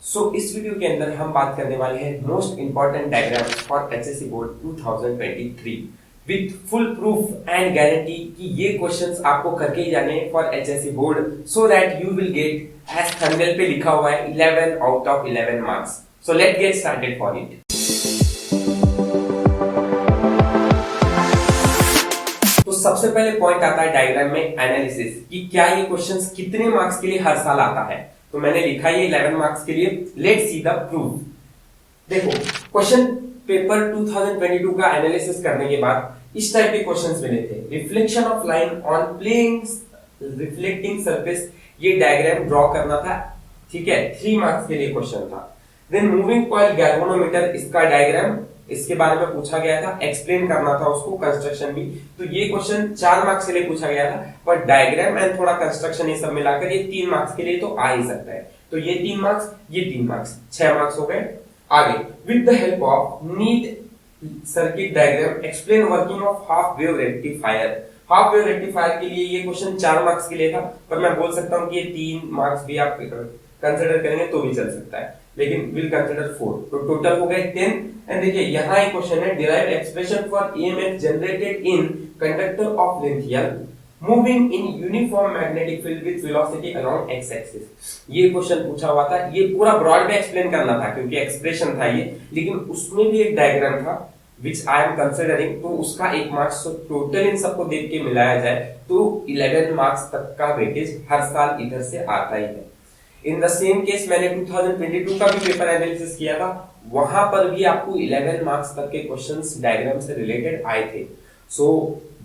इस वीडियो के अंदर हम बात करने वाले हैं most important diagram for HSC board 2023 with full proof and guarantee कि ये क्वेश्चंस आपको करके ही जाने for HSC board so that you will get as thumbnail पे लिखा हुआ है 11 out of 11 marks. So let's get started for it. तो सबसे पहले पॉइंट आता है डायग्राम में एनालिसिस कि क्या ये क्वेश्चंस कितने मार्क्स के लिए हर साल आता है। तो मैंने लिखा है 11 मार्क्स के लिए। Let's see the proof. देखो क्वेश्चन पेपर 2022 का एनालिसिस करने के बाद इस टाइप के क्वेश्चंस मिले थे। Reflection of line on plane reflecting surface, ये डायग्राम ड्रॉ करना था, ठीक है, 3 मार्क्स के लिए क्वेश्चन था। देन मूविंग कॉइल गैल्वेनोमीटर, इसका डायग्राम इसके बारे में पूछा गया था, एक्सप्लेन करना था उसको, कंस्ट्रक्शन भी। तो ये क्वेश्चन 4 मार्क्स के लिए पूछा गया था, पर डायग्राम एंड थोड़ा कंस्ट्रक्शन ये सब मिलाकर ये 3 मार्क्स के लिए तो आ ही सकता है। तो ये 3 मार्क्स, ये 3 मार्क्स, 6 मार्क्स हो गए। आगे with the help of neat circuit diagram explain working of half wave rectifier. Half wave rectifier के लिए ये क्वेश्चन 4 मार्क्स के लिए था, पर मैं बोल सकता हूँ कि ये 3 मार्क्स भी आप कंसिडर करेंगे तो भी चल सकता है, लेकिन विल कंसिडर 4। तो टोटल हो गए 10। एंड देखिए यहाँ एक क्वेश्चन है, derive expression for EMF generated in conductor of length L moving in uniform magnetic field with velocity along x axis. ये क्वेश्चन पूछा हुआ था, ये पूरा ब्रॉड में एक्सप्लेन करना था क्योंकि एक्सप्रेशन था ये, लेकिन उसमें भी एक डायग्राम था विच आई एम कंसिडरिंग, तो उसका 1 मार्क्स। तो टोटल इन सबको देख के मिलाया जाए तो 11 मार्क्स तक का वेटेज हर साल इधर से आता ही है। इन द सेम केस मैंने 2022 का भी पेपर एनालिसिस किया था, वहां पर भी आपको 11 मार्क्स तक के क्वेश्चंस डायग्राम से रिलेटेड आए थे। So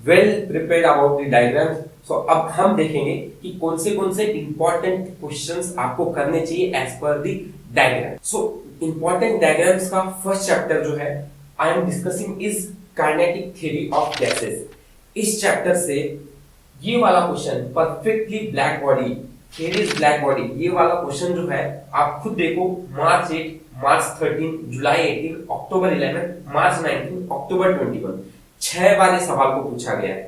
well prepared about the diagrams. So अब हम देखेंगे कि कौन से इंपॉर्टेंट क्वेश्चंस आपको करने चाहिए as per the diagram. So important diagrams का फर्स्ट चैप्टर जो है I am discussing is kinetic theory of gases. इस चैप्टर से ये वाला question perfectly black body, here is black body, ये वाला क्वेश्चन जो है आप खुद देखो, मार्च 8, मार्च 13, जुलाई 18, अक्टूबर 11, मार्च 19, अक्टूबर 21, 6 बार इस सवाल को पूछा गया है।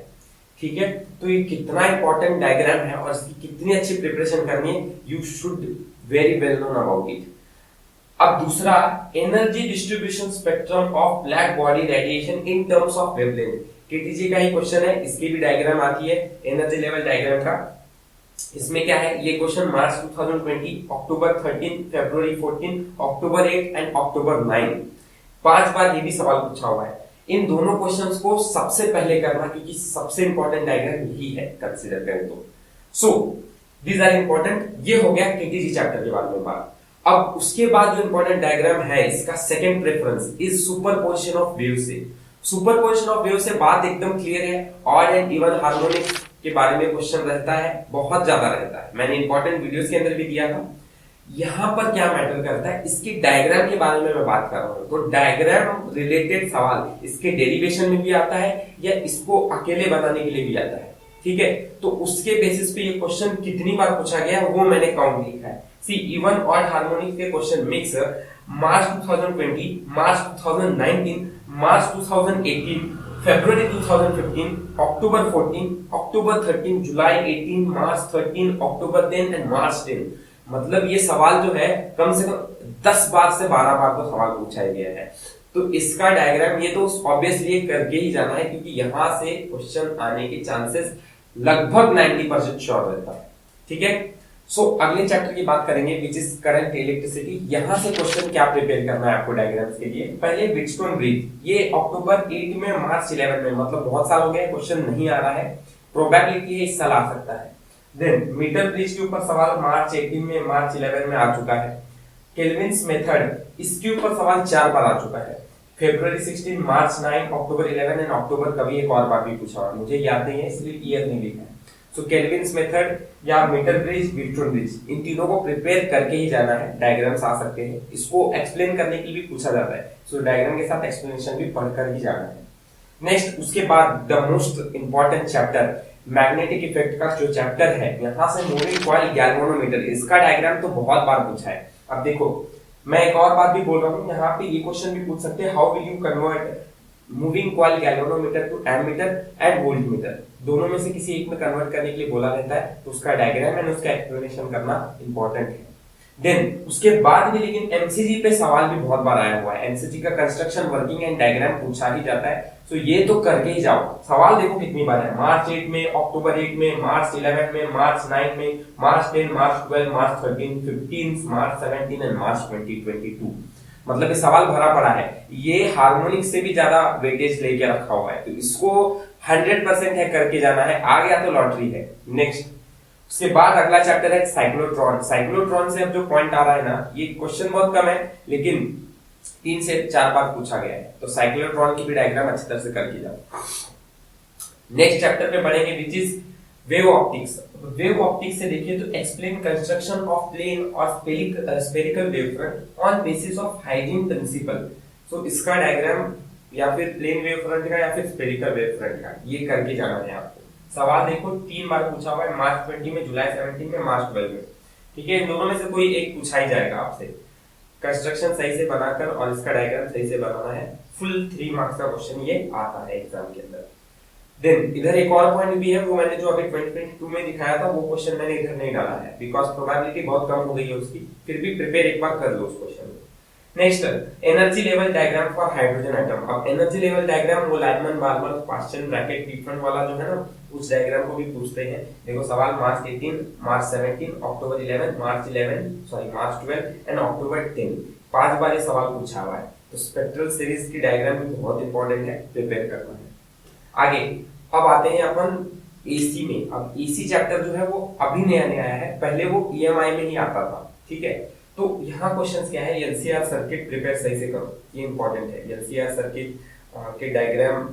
ठीक है, तो ये कितना इंपॉर्टेंट डायग्राम है और इसकी कितनी अच्छी प्रिपरेशन करनी है, you should very well known about it. अब दूसरा, energy distribution spectrum of black body radiation in terms of wavelength, KTG का ही क्वेश्चन है, इसकी भी डायग्राम आती है एनर्जी लेवल डायग्राम का। इसमें क्या है, ये question March 2020, October 13, February 14, October 8 and October 9, 5 बार ये भी सवाल पूछा हुआ है। इन दोनों क्वेश्चंस को सबसे पहले करना, क्योंकि सबसे इंपॉर्टेंट डायग्राम यही है कंसीडर करें तो। So these are important. ये हो गया केटीजी चैप्टर के बारे में बात। अब उसके बाद जो इंपॉर्टेंट डायग्राम है, इसका second preference is superposition of wave से। सुपरपोजिशन ऑफ वेव से बात एकदम क्लियर है। ऑड एंड इवन हार्मोनिक के बारे में क्वेश्चन रहता है, बहुत ज्यादा रहता है, मैंने इंपॉर्टेंट वीडियोस के अंदर भी दिया था। यहां पर क्या मैटर करता है, इसके डायग्राम के बारे में मैं बात कर रहा हूं। तो डायग्राम रिलेटेड सवाल इसके डेरिवेशन में भी आता है या इसको अकेले बनाने के लिए भी आता है। ठीक है, तो उसके बेसिस पे ये क्वेश्चन कितनी बार पूछा गया वो मैंने काउंट लिखा है। सी इवन ऑड हार्मोनिक के question mix March 2020, March 2019, March 2018, फरवरी 2015, अक्टूबर 14, अक्टूबर 13, जुलाई 18, मार्च 13, अक्टूबर 10 एंड मार्च 10। मतलब ये सवाल जो है कम से कम 10 बार से 12 बार तो सवाल पूछा गया है। तो इसका डायग्राम ये तो ऑब्वियसली करके ही जाना है, क्योंकि यहां से क्वेश्चन आने के चांसेस लगभग 90% श्योर रहता है। ठीक है, सो अगले चैप्टर की बात करेंगे विच इज करंट इलेक्ट्रिसिटी। यहां से क्वेश्चन क्या प्रिपेयर करना है आपको डायग्राम्स के लिए। पहले व्हीटस्टोन ब्रिज, ये अक्टूबर 8 में, मार्च 11 में, मतलब बहुत साल हो गए क्वेश्चन नहीं आ रहा है, प्रोबेबिलिटी है इस साल आ सकता है। देन मीटर ब्रिज के ऊपर सवाल मार्च 18 में, मार्च 11 में आ चुका है। केल्विन्स मेथड, इसके ऊपर सवाल 4 बार आ चुका है। फरवरी 16, मार्च 9, अक्टूबर 11 एंड अक्टूबर कभी एक और बार भी पूछा हुआ, मुझे याद नहीं है इसलिए ईयर नहीं लिखा है। सो केल्विन्स मेथड या मीटर ब्रिज, व्हीटस्टोन ब्रिज, इन तीनों को प्रिपेयर करके ही जाना है। डायग्राम्स आ सकते हैं, इसको एक्सप्लेन करने के लिए भी पूछा जाता है, सो डायग्राम के साथ एक्सप्लेनेशन भी पढ़कर ही जाना है। नेक्स्ट, उसके बाद the most important chapter magnetic effect का जो चैप्टर है, यहाँ से मूविंग कॉइल गैल्वेनोमीटर, इसका डायग्राम तो बहुत बार पूछा है। अब देखो मैं एक और बात भी बोल रहा हूँ, यहाँ पे ये क्वेश्चन भी पूछ सकते हैं, how will you convert moving coil galvanometer to ammeter and voltmeter, दोनों में से किसी एक में कन्वर्ट करने के लिए बोला रहता है, तो उसका डायग्राम एंड उसका एक्सप्लेनेशन करना इंपॉर्टेंट है। देन उसके बाद भी लेकिन एमसीजी पे सवाल भी बहुत बार आया हुआ है। एमसीजी का कंस्ट्रक्शन वर्किंग एंड डायग्राम पूछा ही जाता है, तो ये तो करके ही जाओ। सवाल देखो कितनी बार है, मार्च 8 में, अक्टूबर 8 में, मार्च 11 में, मार्च 9 में, मार्च 10, मार्च 12, मार्च 13, 15, मार्च 17 एंड मार्च 2022। मतलब ये सवाल भरा पड़ा है। ये हार्मोनिक से भी ज्यादा वेटेज लेके रखा हुआ है, तो इसको 100% है करके जाना है। आ गया तो लॉटरी है। नेक्स्ट, उसके बाद अगला चैप्टर है साइक्लोट्रॉन। साइक्लोट्रॉन से अब जो पॉइंट आ रहा है ना, ये क्वेश्चन बहुत कम है लेकिन 3 से 4 बार पूछा गया है, तो साइक्लोट्रॉन की भी डायग्राम अच्छी तरह से करके जाओ। नेक्स्ट चैप्टर पे बढ़ेंगे which is wave optics. Wave optics से देखिए तो एक्सप्लेन कंस्ट्रक्शन ऑफ प्लेन और spherical wavefront on basis of Huygens principle. So इसका डायग्राम या फिर प्लेन वेवफ्रंट का या फिर स्फेरिकल वेवफ्रंट का ये करके जाना है आपको। सवाल देखो 3 बार पूछा हुआ है, मार्च 20 में, जुलाई 17 में, मार्च 12 में। ठीक है, इन दोनों में से कोई एक पूछा ही जाएगा आपसे। कंस्ट्रक्शन सही से बनाकर और इसका डायग्राम सही से बनाना है। फुल 3 मार्क्स का क्वेश्चन ये आता है एग्जाम के अंदर। देन इधर एक और पॉइंट भी है, वो मैंने जो अभी 2022 में दिखाया था वो क्वेश्चन मैंने इधर नहीं डाला है बिकॉज प्रोबेबिलिटी बहुत कम हो गई है उसकी। फिर भी प्रिपेयर एक बार कर लो उस क्वेश्चन को। Next, energy level diagram for hydrogen atom. अब एनर्जी लेवल डायग्राम वो lightman barber question bracket different वाला जो है ना, उस डायग्राम को भी पूछते हैं। देखो सवाल मार्च 18, मार्च 17, अक्टूबर 11, मार्च 12 एंड अक्टूबर 10। 5 बार ये सवाल पूछा हुआ है, तो स्पेक्ट्रल सीरीज की डायग्राम भी बहुत इंपॉर्टेंट है, प्रिपेयर करना है। आगे अब आते हैं अपन एसी में। अब एसी चैप्टर जो है वो अभी नया नया आया है, पहले वो ईएमआई में ही आता था। ठीक है, तो यहाँ क्वेश्चंस क्या है, एलसीआर सर्किट प्रिपेयर सही से करो, ये इंपॉर्टेंट है। एलसीआर सर्किट के डायग्राम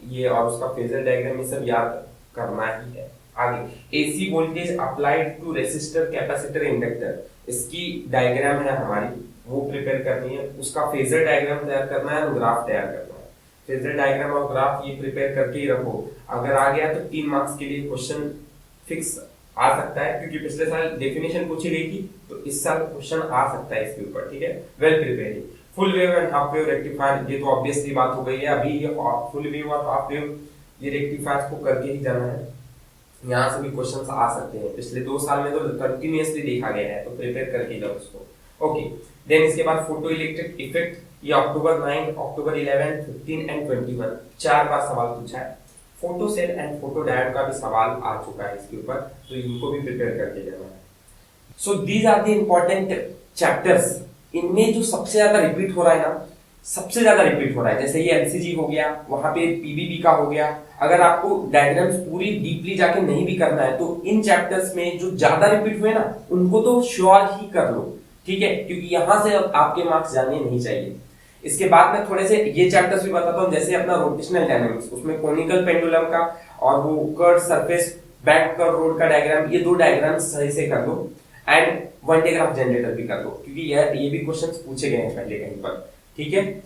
ये और उसका फेजर डायग्राम ये सब याद करना ही है। आगे AC voltage applied to resistor, capacitor, inductor, इसकी डायग्राम है हमारी, वो प्रिपेयर करनी है। उसका फेजर डायग्राम तैयार करना है और ग्राफ तैयार करना है। फेजर डायग्राम और ग्राफ ये प्रिपेयर करके ही रखो। अगर आ गया तो 3 मार्क्स के लिए क्वेश्चन फिक्स आ सकता है, क्योंकि पिछले साल डेफिनेशन पूछी गई थी, तो इस साल क्वेश्चन आ सकता है इसके ऊपर। ठीक है, well prepared. Full wave and half wave rectifier, ये तो ऑब्वियसली बात हो गई है। अभी ये फुल वेव और हाफ वेव ये रेक्टिफायर को करके ही जाना है। यहाँ से भी क्वेश्चंस आ सकते हैं, पिछले 2 साल में तो कंटिन्यूअसली देखा गया है, तो प्रिपेयर करके जाओ उसको। ओके, देन इसके बाद फोटो इलेक्ट्रिक इफेक्ट, ये अक्टूबर 9, अक्टूबर 11, 15 एंड 21 4 बार सवाल पूछा है। Photo cell and photo diode का भी सवाल आ चुका है इसके ऊपर, तो इनको भी प्रिपेयर करके जाना है। So these are the important chapters. इनमें जो सबसे ज्यादा रिपीट हो रहा है ना, सबसे ज्यादा रिपीट हो रहा है, जैसे ये एमसीजी हो गया, वहां पे पीबीबी का हो गया। अगर आपको डायग्राम्स पूरी डीपली जाके नहीं भी करना है, तो इन चैप्टर्स में जो ज्यादा रिपीट हुए ना, उनको तो श्योर ही कर लो। ठीक है, क्योंकि यहां से अब आपके मार्क्स जाने नहीं चाहिए। इसके बाद में थोड़े से ये चैप्टर्स भी बताता हूँ, जैसे अपना रोटेशनल डायनामिक्स, उसमें कोनिकल पेंडुलम का और वो curve surface bank curve road का डायग्राम, ये 2 डायग्राम सही से कर लो। And one day graph generator भी कर लो, क्योंकि ये भी क्वेश्चंस पूछे गए हैं पहले कहीं पर। ठीक है,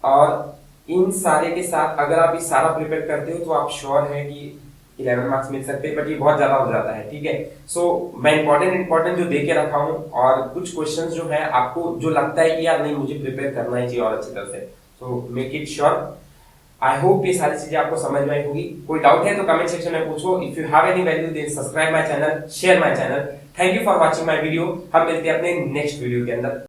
और इन सारे के साथ अगर आप ये सारा प्रिपेयर करते हो तो आप श्योर है कि 11 मार्क्स मिल सकते हैं, बट ये बहुत ज्यादा हो जाता है। ठीक है, सो मैं इंपॉर्टेंट जो दे के रखा हूँ, और कुछ क्वेश्चंस जो है आपको जो लगता है कि यार नहीं मुझे प्रिपेयर करना ही चाहिए और अच्छी तरह से, so make it sure. I hope ये सारी चीजें आपको समझ में आई होगी। कोई डाउट है तो कमेंट सेक्शन में पूछो। If you have any value then subscribe my channel, share my channel. Thank you for watching my video. हम मिलते हैं अपने नेक्स्ट वीडियो के अंदर।